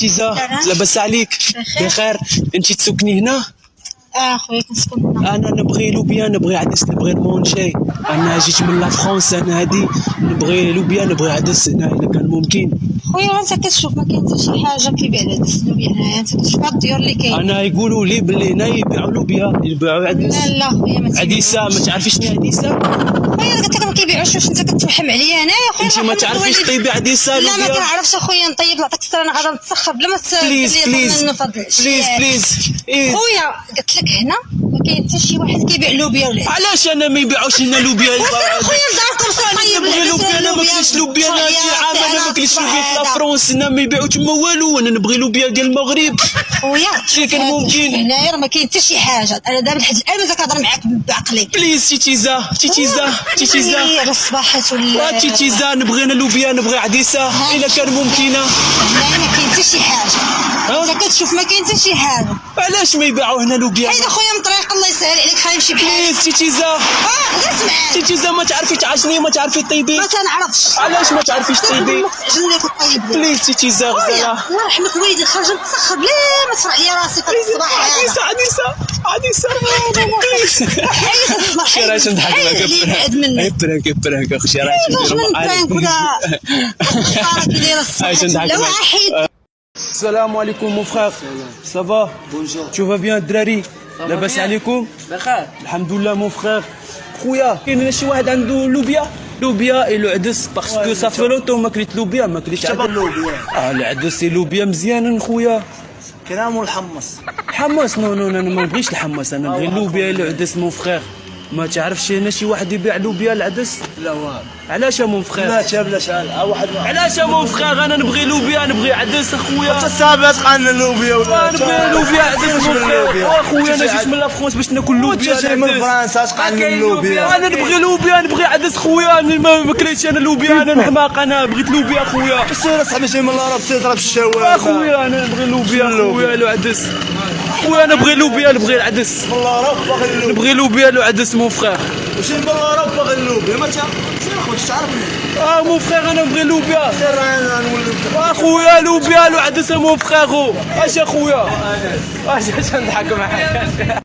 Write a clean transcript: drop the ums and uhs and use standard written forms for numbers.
تيزا لاباس عليك؟ بخير. انت تسكني هنا؟ خويا كنسكن هنا. انا نبغي لوبيا، نبغي عدس، نبغي المونشي. انا جيت من لا فرونس، انا هادي نبغي لوبيا، نبغي عدس هنا اذا كان ممكن. خويا انت كتشوف ما كاين حتى شي حاجه كيبيع العدس لوبيا هنايا، انت كتشوف هاد الديور اللي كاين. انا يقولوا لي باللي هنا يبيعوا لوبيا، يبيعوا عدس. لا خويا ما عديسه، ما تعرفيش شنو عديسه؟ خويا قلت لك ما كيبيعوش، واش انت كتوحم عليا هنايا خويا؟ انت ما تعرفيش طيبي عديسه لا لوبيا؟ ما كنعرفش اخويا نطيب، نعطيك السر انا غادا نتسخر بلا ما بليز بليز بليز. خويا قلت لك هنا ما كاين حتى شي واحد كيبيع لوبيا ولا علاش انا ما يبيعوش لنا لوبيا؟ خويا لداركم طيب نبغي لوبيا، انا ما كليتش لوبيا، انا عام انا ما كليتش لوبيا في لا فرونس، هنا ما يبيعوا تما والو، انا نبغي لوبيا ديال المغرب. خويا شي كان ممكن هنايا راه ما كاين حتى شي حاجه، انا دابا لحد الان مازال كنهضر معاك بعقلي. بليز تيتيزا تيتيزا تيتيزا الصباحات ولا تيتيزا، نبغي انا لوبيا، نبغي عديسه الا كان ممكنه. هنايا ما كاين حتى شي حاجه، انت كتشوف ما كاين حتى شي حاجه. علاش ما يبيعوا هنا لوبيا؟ حيد اخويا من الطريق الله يسهل عليك، خلينا نمشي بحال. بليز تيتيزا اسمع تيتيزا، ما تعرفي تعاشني، ما تعرفي طيبي. ما تنعرفش. علاش ما تعرفيش طيبي؟ عجبني الطيب. بليز تيتيزا غزاله، الله يرحمك وليدي، خرج نتسخر بلا ما تفرع لي راسي في الصباح هذا. عديسه عديسه عديسه. شي رايش نضحك معاك، برانك برانك اخي، شي رايش ندير معاك. السلام عليكم مون فخير. سافا؟ بونجور. تو فا بيان الدراري؟ لاباس عليكم؟ بخير. الحمد لله مون فخير. خويا كاين هنا شي واحد عنده لوبيا اي لو عدس، باسكو صافي لونتو ما كليت لوبيا، ما كليتش عدس. اللوبيا العدس لوبيا مزيان خويا. كلام الحمص. حمص نو انا ما نبغيش الحمص، انا نبغي اللوبيا لو عدس مون فخير. ما تعرفش هنا شي واحد يبيع لوبيا العدس؟ لا والو. علاش يا مون فخير؟ لا تشاب لا شال واحد. علاش يا مون فخير؟ انا نبغي لوبيا، نبغي عدس اخويا. انت صابت قالنا اللوبيا ولا نبغي لوبيا عدس مون فخير. اخويا انا جيت من لا فرونس باش ناكل لوبيا. انت جاي من فرنسا تقالنا اللوبيا. انا نبغي لوبيا، نبغي عدس خويا، انا ما كليتش انا لوبيا، انا نحماق، انا بغيت لوبيا خويا. سير اصاحبي جاي من العرب تضرب الشوارع. اخويا انا نبغي لوبيا خويا لو عدس. خويا انا نبغي لوبيا، نبغي العدس. من العرب باغي اللوبيا. نبغي لوبيا لو عدس مون فخير. وشي من العرب باغي اللوبيا، ما تعرف سير اخويا تعرفني. مون فخير انا نبغي لوبيا. سير انا نولي اخويا لوبيا لو عدس مون فخير. اش اخويا؟ اش نضحك معاك.